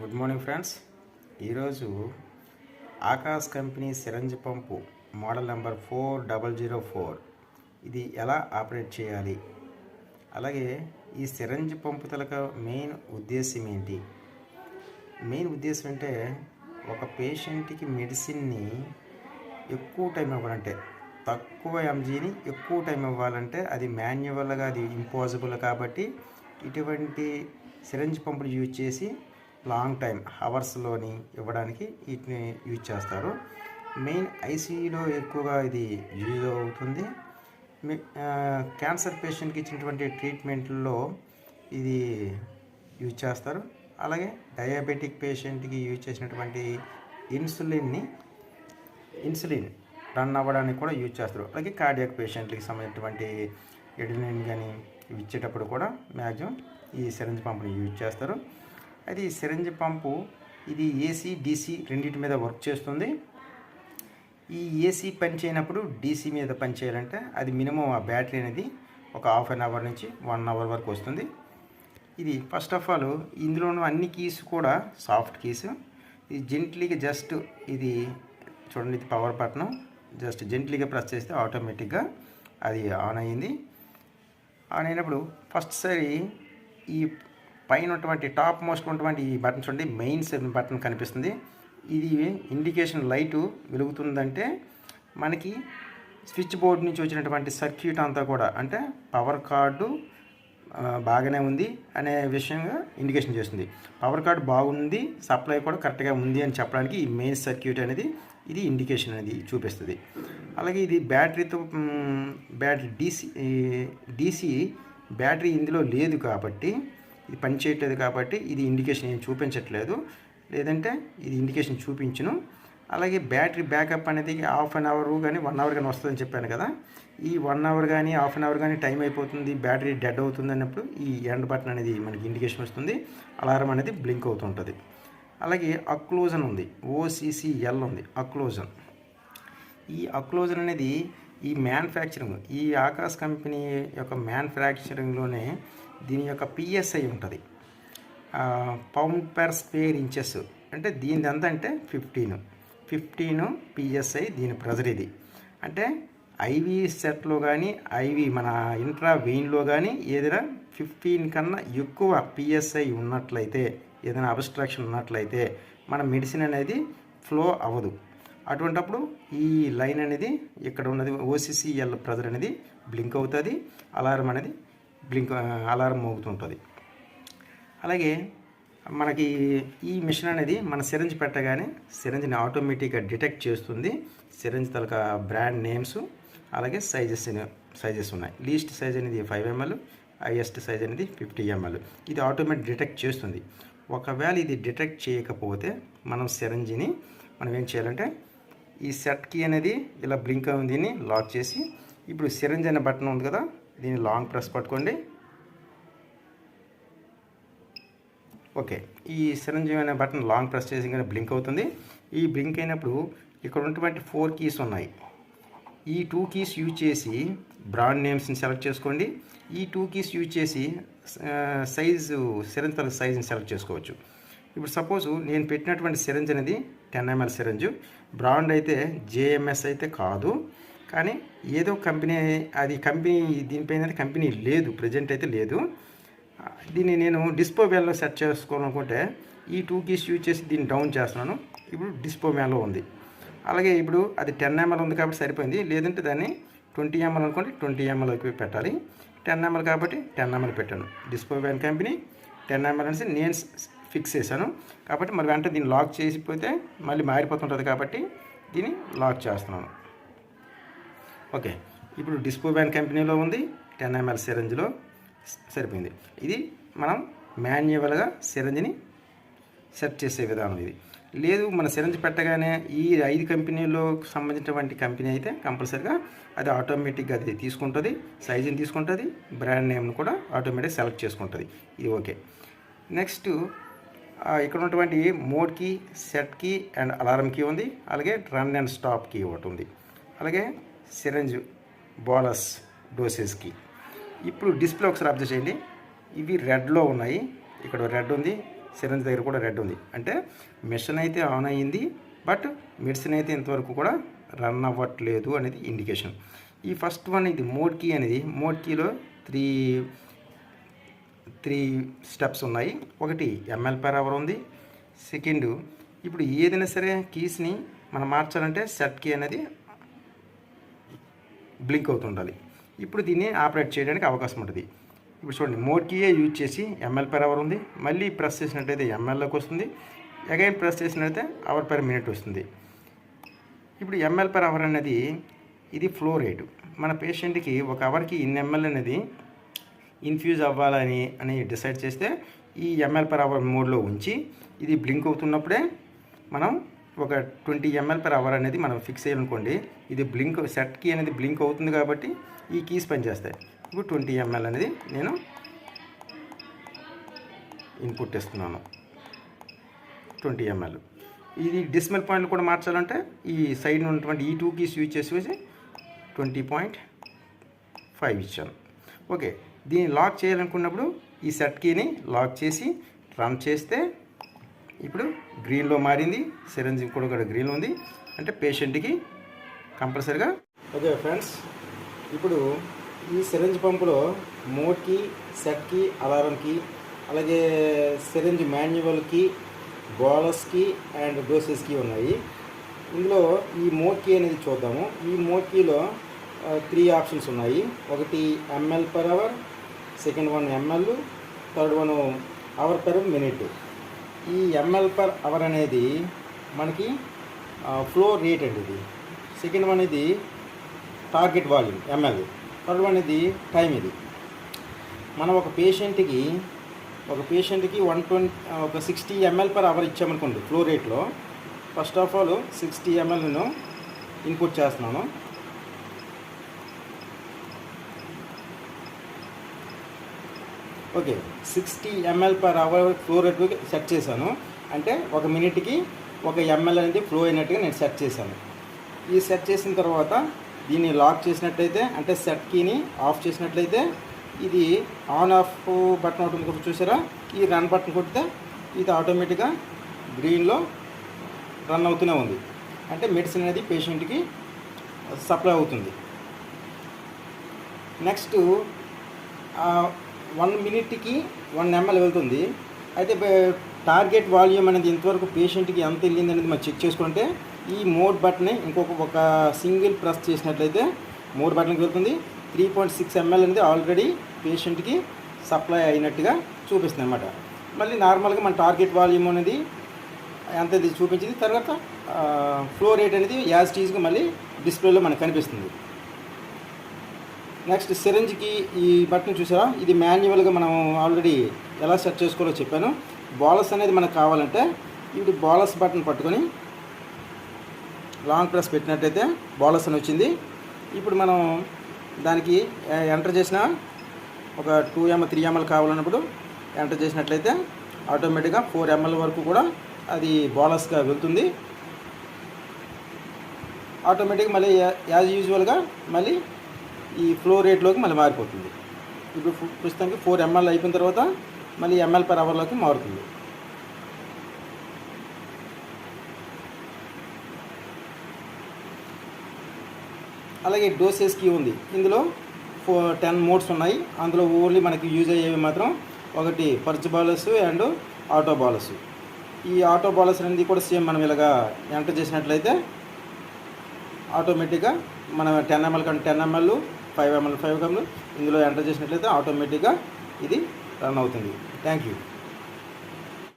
Good morning friends. ఈరోజు Akash company syringe పంపు model number 4004 ఇది ఎలా ఆపరేట్ చేయాలి, అలాగే ఈ సిరంజ్ పంపు తలక మెయిన్ ఉద్దేశం ఏంటి? మెయిన్ ఉద్దేశం అంటే ఒక పేషెంట్కి మెడిసిన్ని ఎక్కువ టైం ఇవ్వాలంటే, తక్కువ ఎంజీని ఎక్కువ టైం ఇవ్వాలంటే అది మాన్యువల్గా అది ఇంపాసిబుల్. కాబట్టి ఇటువంటి సిరంజ్ పంపులు యూజ్ చేసి లాంగ్ టైం హవర్స్లోని ఇవ్వడానికి వీటిని యూజ్ చేస్తారు. మెయిన్ ఐసీయూలో ఎక్కువగా ఇది యూజ్ అవుతుంది. క్యాన్సర్ పేషెంట్కి ఇచ్చినటువంటి ట్రీట్మెంట్లో ఇది యూజ్ చేస్తారు. అలాగే డయాబెటిక్ పేషెంట్కి యూజ్ చేసినటువంటి ఇన్సులిన్ రన్ అవ్వడానికి కూడా యూజ్ చేస్తారు. అలాగే కార్డియాక్ పేషెంట్కి సంబంధించినటువంటి ఎడినిన్ కానీ ఇవి ఇచ్చేటప్పుడు కూడా మ్యాక్సిమం ఈ సిరంజ్ పంపుని యూజ్ చేస్తారు. అది సిరంజ్ పంపు ఇది ఏసీ డీసీ రెండింటి మీద వర్క్ చేస్తుంది. ఈ ఏసీ పని చేయనప్పుడు డీసీ మీద పని చేయాలంటే అది మినిమం ఆ బ్యాటరీ అనేది ఒక హాఫ్ అన్ అవర్ నుంచి 1 అవర్ వరకు వస్తుంది. ఇది ఫస్ట్ ఆఫ్ ఆల్ ఇందులో ఉన్న అన్ని కీస్ కూడా సాఫ్ట్ కీస్. ఇది జెంట్లీగా జస్ట్ ఇది చూడండి, ఇది పవర్ బటన్, జస్ట్ జెంట్లీగా ప్రెస్ చేస్తే ఆటోమేటిక్గా అది ఆన్ అయ్యింది. ఆన్ అయినప్పుడు ఫస్ట్ సారి ఈ పైన ఉన్నటువంటి టాప్ మోస్ట్ ఉన్నటువంటి ఈ బటన్ చూడండి, మెయిన్ బటన్ కనిపిస్తుంది. ఇది ఇండికేషన్ లైటు వెలుగుతుందంటే మనకి స్విచ్ బోర్డ్ నుంచి వచ్చినటువంటి సర్క్యూట్ అంతా కూడా అంటే పవర్ కార్డు బాగానే ఉంది అనే విషయంగా ఇండికేషన్ చేస్తుంది. పవర్ కార్డు బాగుంది, సప్లై కూడా కరెక్ట్గా ఉంది అని చెప్పడానికి ఈ మెయిన్ సర్క్యూట్ అనేది ఇది ఇండికేషన్ అనేది చూపిస్తుంది. అలాగే ఇది బ్యాటరీ డీసీ బ్యాటరీ ఇందులో లేదు కాబట్టి ఇది పని చేయట్లేదు, కాబట్టి ఇది ఇండికేషన్ ఏం చూపించట్లేదు, లేదంటే ఇది ఇండికేషన్ చూపించును. అలాగే బ్యాటరీ బ్యాకప్ అనేది హాఫ్ అన్ అవర్ కానీ 1 అవర్ కానీ వస్తుందని చెప్పాను కదా. ఈ 1 అవర్ కానీ హాఫ్ అన్ అవర్ కానీ టైం అయిపోతుంది, బ్యాటరీ డెడ్ అవుతుంది అన్నప్పుడు ఈ ఎండ్ బటన్ అనేది మనకి ఇండికేషన్ వస్తుంది, అలారం అనేది బ్లింక్ అవుతుంటుంది. అలాగే అక్లూజన్ ఉంది, OCCL ఉంది అక్లూజన్. ఈ అక్లూజన్ అనేది ఈ మ్యానుఫ్యాక్చరింగ్, ఈ ఆకాష్ కంపెనీ యొక్క మ్యానుఫ్యాక్చరింగ్లోనే దీని యొక్క PSI ఉంటుంది, పౌండ్ పర్ స్క్వేర్ ఇంచెస్. అంటే దీని ఎంత అంటే 15 PSI దీని ప్రెజర్. ఇది అంటే ఐవి సెట్లో కానీ ఐవి మన ఇంట్రా వెయిన్లో కానీ ఏదైనా 15 కన్నా ఎక్కువ PSI ఉన్నట్లయితే, ఏదైనా అబ్స్ట్రాక్షన్ ఉన్నట్లయితే మన మెడిసిన్ అనేది ఫ్లో అవ్వదు. అటువంటప్పుడు ఈ లైన్ అనేది ఇక్కడ ఉన్నది OCCL ప్రెజర్ అనేది బ్లింక్ అవుతుంది, అలారం అనేది అలారం మోగుతుంటుంది. అలాగే మనకి ఈ మిషన్ అనేది మన సిరంజ్ పెట్టగానే సిరంజ్ని ఆటోమేటిక్గా డిటెక్ట్ చేస్తుంది. సిరంజ్ తలక బ్రాండ్ నేమ్స్ అలాగే సైజెస్ ఉన్నాయి. లీస్ట్ సైజ్ అనేది 5 ml, హైయెస్ట్ సైజ్ అనేది 50 ml. ఇది ఆటోమేటిక్ డిటెక్ట్ చేస్తుంది. ఒకవేళ ఇది డిటెక్ట్ చేయకపోతే మనం ఏం చేయాలంటే ఈ సెట్ కీ అనేది ఇలా బ్లింక్ అయింది, దీన్ని లాక్ చేసి ఇప్పుడు సిరంజ్ అనే బటన్ ఉంది కదా, దీన్ని లాంగ్ ప్రెస్ పట్టుకోండి. ఓకే, ఈ సిరంజ్ అనే బటన్ లాంగ్ ప్రెస్ చేసి కానీ బ్లింక్ అవుతుంది. ఈ బ్లింక్ అయినప్పుడు ఇక్కడ ఉన్నటువంటి 4 కీస్ ఉన్నాయి. ఈ 2 కీస్ యూజ్ చేసి బ్రాండ్ నేమ్స్ని సెలెక్ట్ చేసుకోండి. ఈ 2 కీస్ యూజ్ చేసి సిరంజ్ తల సైజ్ని సెలెక్ట్ చేసుకోవచ్చు. ఇప్పుడు సపోజు నేను పెట్టినటువంటి సిరంజ్ అనేది 10 ml సిరంజ్, బ్రాండ్ అయితే JMS అయితే కాదు, కానీ ఏదో కంపెనీ, అది దీనిపైన కంపెనీ లేదు, ప్రజెంట్ అయితే లేదు. దీన్ని నేను డిస్పో వ్యాన్లో సెట్ చేసుకోవాలనుకుంటే ఈ 2 కీస్ యూజ్ చేసి దీన్ని డౌన్ చేస్తున్నాను. ఇప్పుడు డిస్పో వ్యాన్లో ఉంది. అలాగే ఇప్పుడు అది 10 ml ఉంది కాబట్టి సరిపోయింది, లేదంటే దాన్ని 20 ml అనుకోండి, 20 ml పెట్టాలి. 10 ml కాబట్టి 10 ml పెట్టాను. డిస్పో వ్యాన్ కంపెనీ 10 ml అనేసి నేను ఫిక్స్ చేశాను. కాబట్టి మరి వెంటనే దీన్ని లాక్ చేసిపోతే మళ్ళీ మారిపోతుంటుంది, కాబట్టి దీన్ని లాక్ చేస్తున్నాను. ఓకే, ఇప్పుడు డిస్పో వ్యాన్ కంపెనీలో ఉంది, 10 ml సిరంజ్లో సరిపోయింది. ఇది మనం మాన్యువల్గా సిరంజ్ని సెట్ చేసే విధానం. ఇది లేదు మన సిరంజ్ పెట్టగానే ఈ 5 కంపెనీలో సంబంధించినటువంటి కంపెనీ అయితే కంపల్సరీగా అది ఆటోమేటిక్గా అది తీసుకుంటుంది, సైజుని తీసుకుంటుంది, బ్రాండ్ నేమ్ను కూడా ఆటోమేటిక్ సెలెక్ట్ చేసుకుంటుంది. ఇది ఓకే. నెక్స్ట్ ఇక్కడ ఉన్నటువంటి mode key, set key and alarm key ఉంది. అలాగే రన్ అండ్ స్టాప్ కీ ఒకటి ఉంది. అలాగే సిరంజ్ బోలస్ డోసేజ్ కీ. ఇప్పుడు డిస్ప్లే ఒకసారి అబ్జర్వ్ చేయండి, ఇవి రెడ్లో ఉన్నాయి, ఇక్కడ రెడ్ ఉంది, సిరంజ్ దగ్గర కూడా రెడ్ ఉంది. అంటే మెషిన్ అయితే ఆన్ అయ్యింది, బట్ మెడిసిన్ అయితే ఇంతవరకు కూడా రన్ అవ్వట్లేదు అనేది ఇండికేషన్. ఈ ఫస్ట్ వన్ ఇది మోడ్ కీ అనేది, మోడ్ కీలో త్రీ స్టెప్స్ ఉన్నాయి. ఒకటి ml/h ఉంది. సెకండ్, ఇప్పుడు ఏదైనా సరే కీస్ని మనం మార్చాలంటే సెట్ కీ అనేది బ్లింక్ అవుతుండాలి. ఇప్పుడు దీన్ని ఆపరేట్ చేయడానికి అవకాశం ఉంటుంది. ఇప్పుడు చూడండి, మోడ్ కీయే యూజ్ చేసి ml/h ఉంది. మళ్ళీ ప్రెస్ చేసినట్టయితే mlలోకి వస్తుంది. అగైన్ ప్రెస్ చేసినట్టయితే h/min వస్తుంది. ఇప్పుడు ml/h అనేది ఇది ఫ్లో రేటు. మన పేషెంట్కి ఒక అవర్కి ఇన్ని ml అనేది ఇన్ఫ్యూజ్ అవ్వాలని డిసైడ్ చేస్తే ఈ ml/h మోడ్లో ఉంచి ఇది బ్లింక్ అవుతున్నప్పుడే మనం ఒక 20 ml/h అనేది మనం ఫిక్స్ చేయాలనుకోండి. ఇది బ్లింక్ సెట్ కీ అనేది బ్లింక్ అవుతుంది కాబట్టి ఈ కీస్ పనిచేస్తాయి. ఇప్పుడు 20 ml అనేది నేను ఇన్పుట్ ఇస్తున్నాను. 20 ml. ఇది డిస్మల్ పాయింట్లు కూడా మార్చాలంటే ఈ సైడ్ ఉన్నటువంటి ఈ 2 కీస్ యూజ్ చేసి 20.5 ఇచ్చాను. ఓకే, దీన్ని లాక్ చేయాలనుకున్నప్పుడు ఈ సెట్ కీని లాక్ చేసి రన్ చేస్తే ఇప్పుడు గ్రీన్లో మారింది. సిరంజ్ కూడా గ్రీన్లో ఉంది. అంటే పేషెంట్కి కంపల్సరిగా. ఓకే ఫ్రెండ్స్, ఇప్పుడు ఈ సిరంజ్ పంపులో mode key, set key, alarm key, అలాగే syringe manual key, bolus key and doses key ఉన్నాయి. ఇందులో ఈ మోడ్ కీ అనేది చూద్దాము. ఈ మోడ్ కీలో 3 ఆప్షన్స్ ఉన్నాయి. ఒకటి ml/h, second one ml, third one h/min. ఈ ml/h అనేది మనకి ఫ్లో రేట్ అండి. ఇది సెకండ్ వన్ ఇది target volume ml, third one ఇది టైం. ఇది మనం ఒక పేషెంట్కి 60 ml/h ఇచ్చామనుకోండి ఫ్లో రేట్లో. ఫస్ట్ ఆఫ్ ఆల్ 60 ml నేను ఇన్పుట్ చేస్తున్నాను. Okay, 60 ml/h flow rate set చేశాను. అంటే ఒక మినిట్కి 1 ml అనేది ఫ్లో అయినట్టుగా నేను సెట్ చేశాను. ఈ సెట్ చేసిన తర్వాత దీన్ని లాక్ చేసినట్లయితే, అంటే సెట్ కీని ఆఫ్ చేసినట్లయితే, ఇది ఆన్ ఆఫ్ బటన్ ఒకటి ఉంది చూసారా, ఈ రన్ బటన్ కొడితే ఇది ఆటోమేటిక్గా గ్రీన్లో రన్ అవుతూనే ఉంది. అంటే మెడిసిన్ అనేది పేషెంట్కి సప్లై అవుతుంది. నెక్స్ట్ 1 మినిట్కి 1 ml వెళ్తుంది. అయితే టార్గెట్ వాల్యూమ్ అనేది ఇంతవరకు పేషెంట్కి ఎంత వెళ్ళింది అనేది మనం చెక్ చేసుకుంటే ఈ మోడ్ బటన్ని ఒక సింగిల్ ప్రెస్ చేసినట్లయితే మోడ్ బటన్కి వెళ్తుంది. 3.6 ml అనేది ఆల్రెడీ పేషెంట్కి సప్లై అయినట్టుగా చూపిస్తుంది అన్నమాట. మళ్ళీ నార్మల్గా మన టార్గెట్ వాల్యూమ్ అనేది ఎంత చూపించింది. తర్వాత ఫ్లో రేట్ అనేది యాజ్ టీజ్గా మళ్ళీ డిస్ప్లేలో మనకు కనిపిస్తుంది. నెక్స్ట్ సిరంజ్కి ఈ బటన్ చూసారా, ఇది మాన్యువల్గా మనం ఆల్రెడీ ఎలా సెట్ చేసుకోవాలో చెప్పాను. బాలస్ అనేది మనకు కావాలంటే ఇది బాలస్ బటన్ పట్టుకొని లాంగ్ ప్రెస్ పెట్టినట్టయితే బాలస్ అని వచ్చింది. ఇప్పుడు మనం దానికి ఎంటర్ చేసిన ఒక 2 ml 3 ml కావాలన్నప్పుడు ఎంటర్ చేసినట్లయితే ఆటోమేటిక్గా 4 ml వరకు కూడా అది బాలస్గా వెళ్తుంది. ఆటోమేటిక్గా మళ్ళీ యాజ్ యూజువల్గా మళ్ళీ ఈ ఫ్లో రేట్లోకి మళ్ళీ మారిపోతుంది. ఇప్పుడు ప్రస్తుతానికి 4 ml అయిపోయిన తర్వాత మళ్ళీ ml/hలోకి మారుతుంది. అలాగే డోసెస్ కీ ఉంది. ఇందులో 10 మోడ్స్ ఉన్నాయి. అందులో ఓన్లీ మనకి యూజ్ అయ్యేవి మాత్రం ఒకటి parch Bala's and auto Bala's. ఈ ఆటో బాలస్ అనేది కూడా సేమ్ మనం ఇలాగా ఎంటర్ చేసినట్లయితే ఆటోమేటిక్గా మనం 10 ml కంటే 10 ml, 5 ml 5 ml ఇందులో ఎంటర్ చేసినట్లయితే ఆటోమేటిక్గా ఇది రన్ అవుతుంది. Thank you.